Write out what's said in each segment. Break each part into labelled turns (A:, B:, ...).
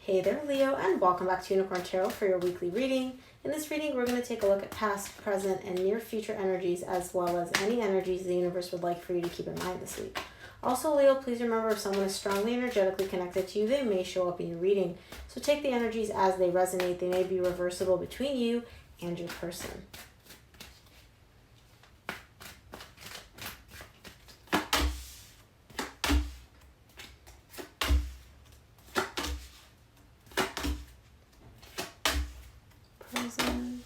A: Hey there, Leo, and welcome back to Unicorn Tarot for your weekly reading. In this reading, we're going to take a look at past, present, and near future energies, as well as any energies the universe would like for you to keep in mind this week. Also, Leo, please remember if someone is strongly energetically connected to you, they may show up in your reading. So take the energies as they resonate. They may be reversible between you and your person. Present,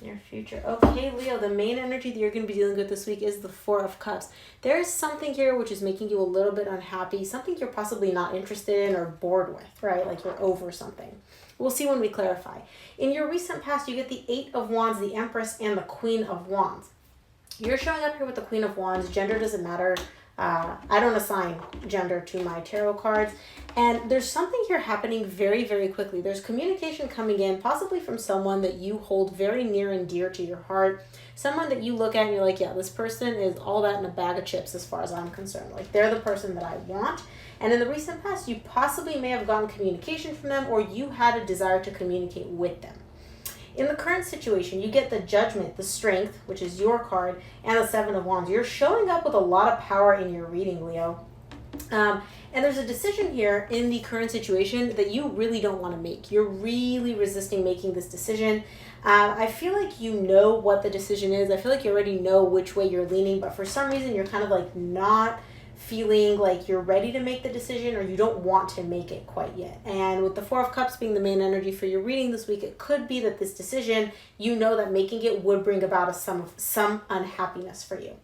A: near future. Okay, Leo, the main energy that you're going to be dealing with this week is the Four of Cups. There is something here which is making you a little bit unhappy, something you're possibly not interested in or bored with, right? Like you're over something. We'll see when we clarify. In your recent past, you get the Eight of Wands, the Empress, and the Queen of Wands. You're showing up here with the Queen of Wands. Gender doesn't matter. I don't assign gender to my tarot cards. And there's something here happening very, very quickly. There's communication coming in, possibly from someone that you hold very near and dear to your heart. Someone that you look at and you're like, yeah, this person is all that in a bag of chips as far as I'm concerned. Like, they're the person that I want. And in the recent past, you possibly may have gotten communication from them, or you had a desire to communicate with them. In the current situation, you get the Judgment, the Strength, which is your card, and the Seven of Wands. You're showing up with a lot of power in your reading, Leo. And there's a decision here in the current situation that you really don't want to make. You're really resisting making this decision. I feel like you know what the decision is. I feel like you already know which way you're leaning, but for some reason you're kind of like not feeling like you're ready to make the decision, or you don't want to make it quite yet. And with the Four of Cups being the main energy for your reading this week, it could be that this decision, you know that making it would bring about some unhappiness for you.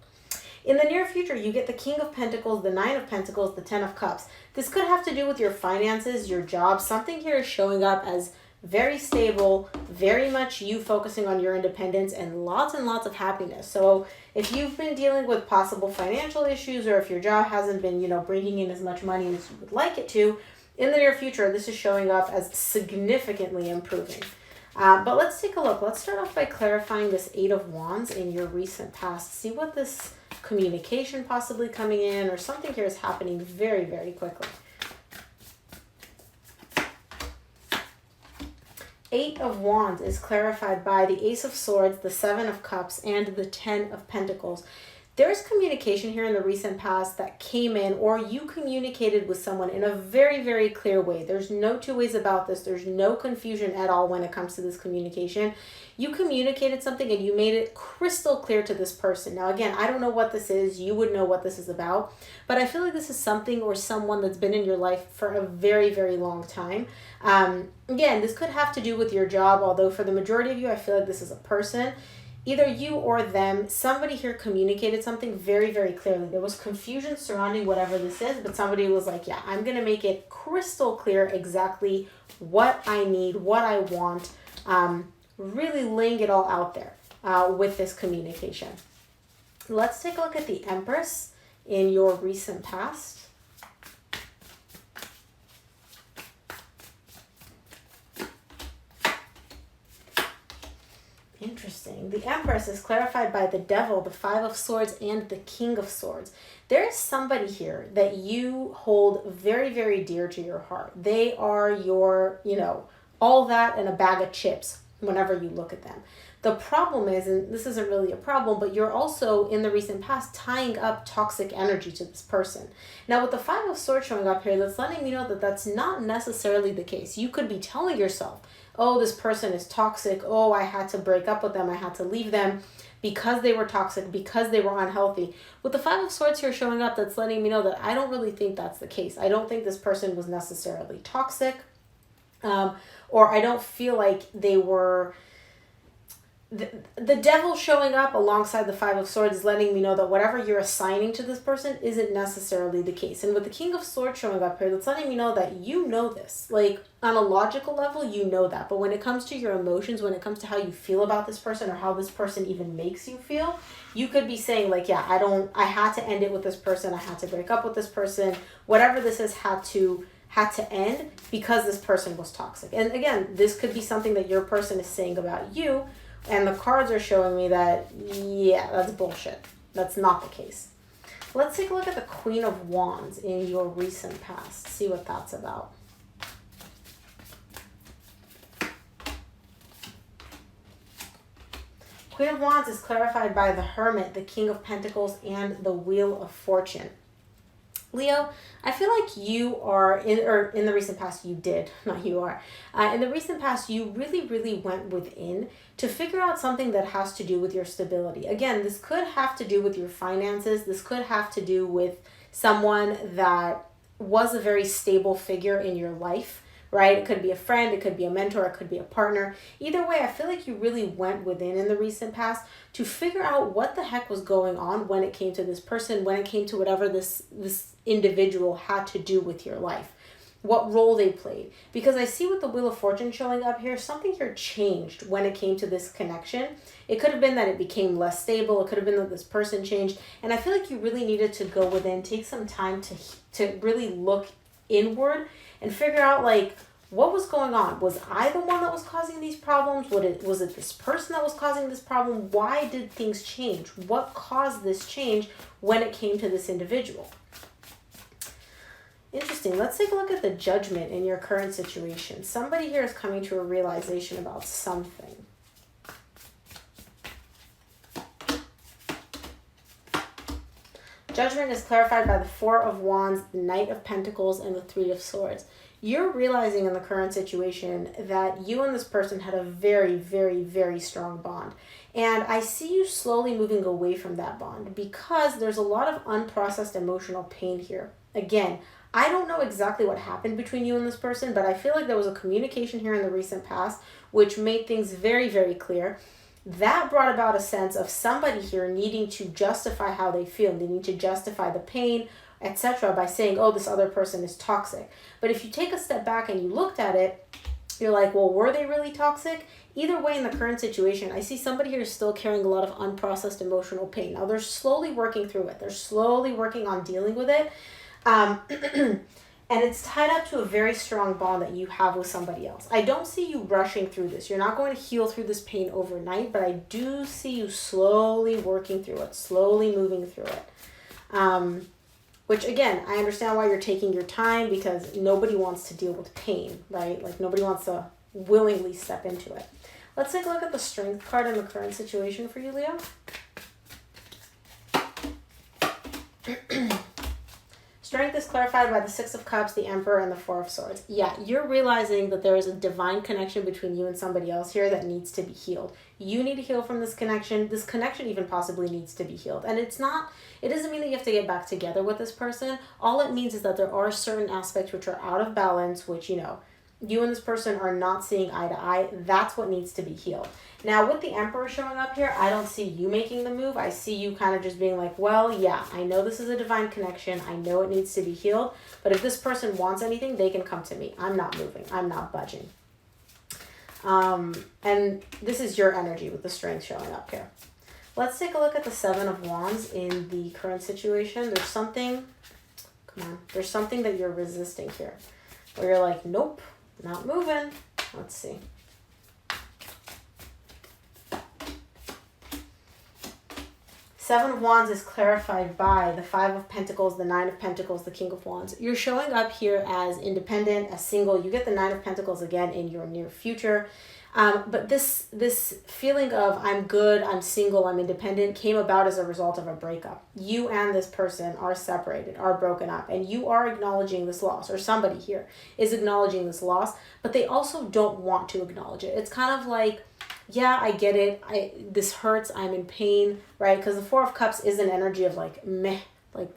A: In the near future, you get the King of Pentacles, the Nine of Pentacles, the Ten of Cups. This could have to do with your finances, your job. Something here is showing up as very stable, very much you focusing on your independence and lots of happiness. So if you've been dealing with possible financial issues, or if your job hasn't been, bringing in as much money as you would like it to, in the near future, this is showing up as significantly improving. But let's take a look. Let's start off by clarifying this Eight of Wands in your recent past. See what this communication possibly coming in, or something here is happening very, very quickly. Eight of Wands is clarified by the Ace of Swords, the Seven of Cups, and the Ten of Pentacles. There's communication here in the recent past that came in, or you communicated with someone in a very, very clear way. There's no two ways about this. There's no confusion at all when it comes to this communication. You communicated something and you made it crystal clear to this person. Now, again, I don't know what this is. You would know what this is about. But I feel like this is something or someone that's been in your life for a very, very long time. Again, this could have to do with your job, although for the majority of you, I feel like this is a person. Either you or them, somebody here communicated something very, very clearly. There was confusion surrounding whatever this is, but somebody was like, yeah, I'm going to make it crystal clear exactly what I need, what I want, really laying it all out there with this communication. Let's take a look at the Empress in your recent past. Interesting. The Empress is clarified by the Devil, the Five of Swords, and the King of Swords. There is somebody here that you hold very, very dear to your heart. They are your, all that in a bag of chips whenever you look at them. The problem is, and this isn't really a problem, but you're also in the recent past tying up toxic energy to this person. Now with the Five of Swords showing up here, that's letting me know that that's not necessarily the case. You could be telling yourself, oh, this person is toxic. Oh, I had to break up with them. I had to leave them because they were toxic, because they were unhealthy. With the Five of Swords here showing up, that's letting me know that I don't really think that's the case. I don't think this person was necessarily toxic, or I don't feel like they were... The Devil showing up alongside the Five of Swords is letting me know that whatever you're assigning to this person isn't necessarily the case. And with the King of Swords showing up here, that's letting me know that you know this. Like, on a logical level, you know that. But when it comes to your emotions, when it comes to how you feel about this person, or how this person even makes you feel, you could be saying, like, yeah, I had to end it with this person. I had to break up with this person. Whatever this is had to end because this person was toxic. And again, this could be something that your person is saying about you. And the cards are showing me that, yeah, that's bullshit. That's not the case. Let's take a look at the Queen of Wands in your recent past. See what that's about. Queen of Wands is clarified by the Hermit, the King of Pentacles, and the Wheel of Fortune. Leo, I feel like you are, in the recent past you did, not you are. In the recent past, you really went within to figure out something that has to do with your stability. Again, this could have to do with your finances. This could have to do with someone that was a very stable figure in your life, right? It could be a friend, it could be a mentor, it could be a partner. Either way, I feel like you really went within in the recent past to figure out what the heck was going on when it came to this person, when it came to whatever this individual had to do with your life, what role they played. Because I see with the Wheel of Fortune showing up here, something here changed when it came to this connection. It could have been that it became less stable. It could have been that this person changed. And I feel like you really needed to go within, take some time to really look inward and figure out, like, what was going on? Was I the one that was causing these problems? Was it this person that was causing this problem? Why did things change? What caused this change when it came to this individual? Interesting. Let's take a look at the Judgment in your current situation. Somebody here is coming to a realization about something. Judgment is clarified by the Four of Wands, the Knight of Pentacles, and the Three of Swords. You're realizing in the current situation that you and this person had a very strong bond. And I see you slowly moving away from that bond because there's a lot of unprocessed emotional pain here. Again, I don't know exactly what happened between you and this person, but I feel like there was a communication here in the recent past which made things very clear. That brought about a sense of somebody here needing to justify how they feel, needing to justify the pain, etc. by saying, oh, this other person is toxic. But if you take a step back and you looked at it, you're like, well, were they really toxic? Either way, in the current situation, I see somebody here still carrying a lot of unprocessed emotional pain. Now, they're slowly working through it. They're slowly working on dealing with it. And it's tied up to a very strong bond that you have with somebody else. I don't see you rushing through this. You're not going to heal through this pain overnight, but I do see you slowly working through it, slowly moving through it. Which, again, I understand why you're taking your time, because nobody wants to deal with pain, right? Like, nobody wants to willingly step into it. Let's take a look at the Strength card in the current situation for you, Leo. Strength is clarified by the Six of Cups, the Emperor, and the Four of Swords. Yeah, you're realizing that there is a divine connection between you and somebody else here that needs to be healed. You need to heal from this connection. This connection even possibly needs to be healed. And it doesn't mean that you have to get back together with this person. All it means is that there are certain aspects which are out of balance, which, you and this person are not seeing eye to eye. That's what needs to be healed. Now, with the Emperor showing up here, I don't see you making the move. I see you kind of just being like, well, yeah, I know this is a divine connection. I know it needs to be healed. But if this person wants anything, they can come to me. I'm not moving. I'm not budging. And this is your energy with the Strength showing up here. Let's take a look at the Seven of Wands in the current situation. There's something that you're resisting here. Where you're like, nope, not moving. Let's see. Seven of Wands is clarified by the Five of Pentacles, the Nine of Pentacles, the King of Wands. You're showing up here as independent, as single. You get the Nine of Pentacles again in your near future. But this feeling of I'm good, I'm single, I'm independent came about as a result of a breakup. You and this person are separated, are broken up, and you are acknowledging this loss, or somebody here is acknowledging this loss, but they also don't want to acknowledge it. It's kind of like, yeah, I get it. This hurts. I'm in pain, right? Because the Four of Cups is an energy of like meh, like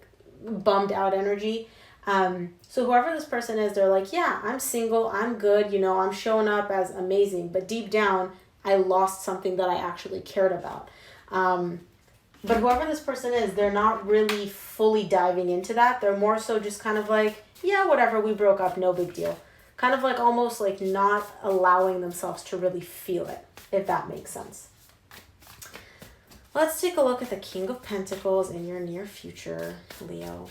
A: bummed out energy. So whoever this person is, they're like, yeah, I'm single. I'm good. I'm showing up as amazing. But deep down, I lost something that I actually cared about. But whoever this person is, they're not really fully diving into that. They're more so just kind of like, yeah, whatever. We broke up. No big deal. Kind of like almost like not allowing themselves to really feel it, if that makes sense. Let's take a look at the King of Pentacles in your near future, Leo.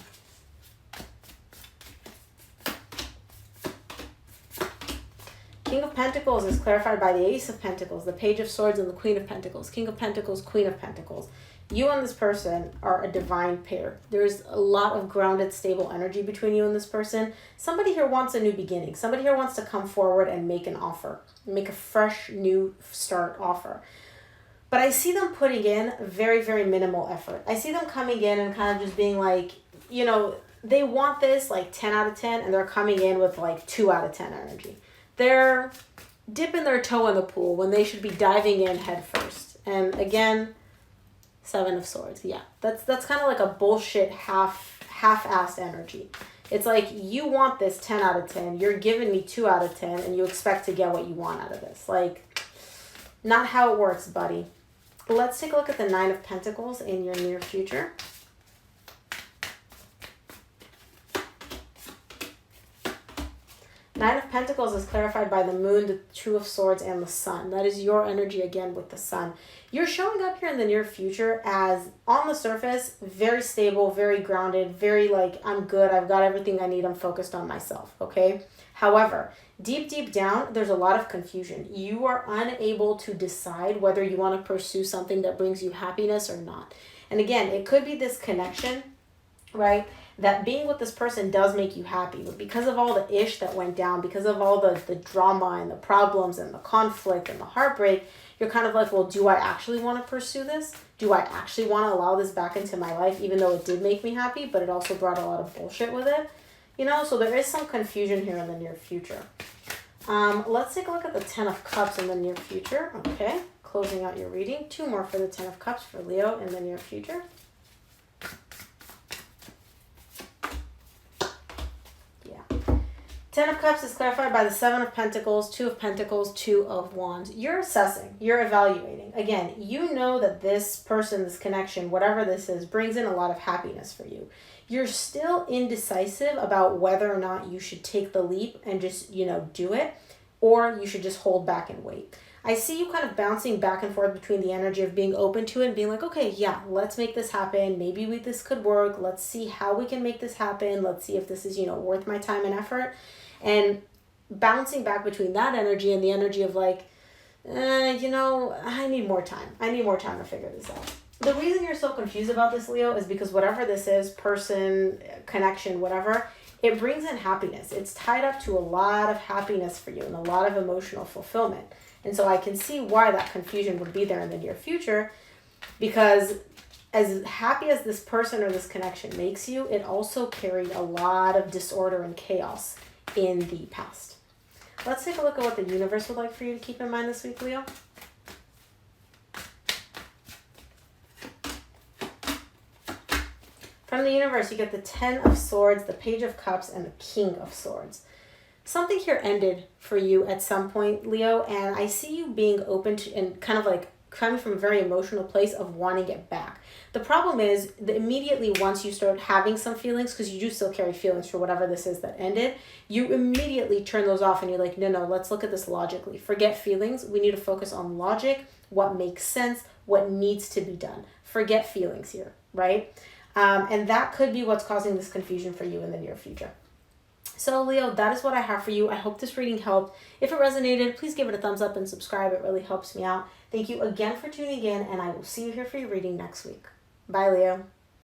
A: King of Pentacles is clarified by the Ace of Pentacles, the Page of Swords, and the Queen of Pentacles. King of Pentacles, Queen of Pentacles. You and this person are a divine pair. There's a lot of grounded, stable energy between you and this person. Somebody here wants a new beginning. Somebody here wants to come forward and make an offer, make a fresh, new start offer. But I see them putting in very, very minimal effort. I see them coming in and kind of just being like, they want this like 10 out of 10, and they're coming in with like 2 out of 10 energy. They're dipping their toe in the pool when they should be diving in head first. And again, 7 of Swords. Yeah, that's kind of like a bullshit half-assed energy. It's like, you want this 10 out of 10. You're giving me 2 out of 10, and you expect to get what you want out of this. Like, not how it works, buddy. Let's take a look at the 9 of Pentacles in your near future. Nine of Pentacles is clarified by the Moon, the Two of Swords, and the Sun. That is your energy again with the Sun. You're showing up here in the near future as, on the surface, very stable, very grounded, very like, I'm good, I've got everything I need, I'm focused on myself, okay? However, deep, deep down, there's a lot of confusion. You are unable to decide whether you want to pursue something that brings you happiness or not. And again, it could be this connection, right? That being with this person does make you happy, but because of all the ish that went down, because of all the drama and the problems and the conflict and the heartbreak, you're kind of like, well, do I actually want to pursue this? Do I actually want to allow this back into my life, even though it did make me happy, but it also brought a lot of bullshit with it? So there is some confusion here in the near future. Let's take a look at the 10 of Cups in the near future. Okay, closing out your reading. 2 more for the 10 of Cups for Leo in the near future. Ten of Cups is clarified by the 7 of Pentacles, 2 of Pentacles, 2 of Wands. You're assessing, you're evaluating. Again, you know that this person, this connection, whatever this is, brings in a lot of happiness for you. You're still indecisive about whether or not you should take the leap and just, do it, or you should just hold back and wait. I see you kind of bouncing back and forth between the energy of being open to it and being like, okay, yeah, let's make this happen. Maybe this could work. Let's see how we can make this happen. Let's see if this is, worth my time and effort. And bouncing back between that energy and the energy of like, I need more time. I need more time to figure this out. The reason you're so confused about this, Leo, is because whatever this is, person, connection, whatever, it brings in happiness. It's tied up to a lot of happiness for you and a lot of emotional fulfillment. And so I can see why that confusion would be there in the near future, because as happy as this person or this connection makes you, it also carried a lot of disorder and chaos in the past. Let's take a look at what the universe would like for you to keep in mind this week, Leo. From the universe, you get the 10 of Swords, the Page of Cups, and the King of Swords. Something here ended for you at some point, Leo, and I see you being open to and kind of like coming from a very emotional place of wanting it back. The problem is that immediately once you start having some feelings, because you do still carry feelings for whatever this is that ended, you immediately turn those off and you're like, no, let's look at this logically. Forget feelings. We need to focus on logic, what makes sense, what needs to be done. Forget feelings here, right? And that could be what's causing this confusion for you in the near future. So Leo, that is what I have for you. I hope this reading helped. If it resonated, please give it a thumbs up and subscribe. It really helps me out. Thank you again for tuning in, and I will see you here for your reading next week. Bye, Leo.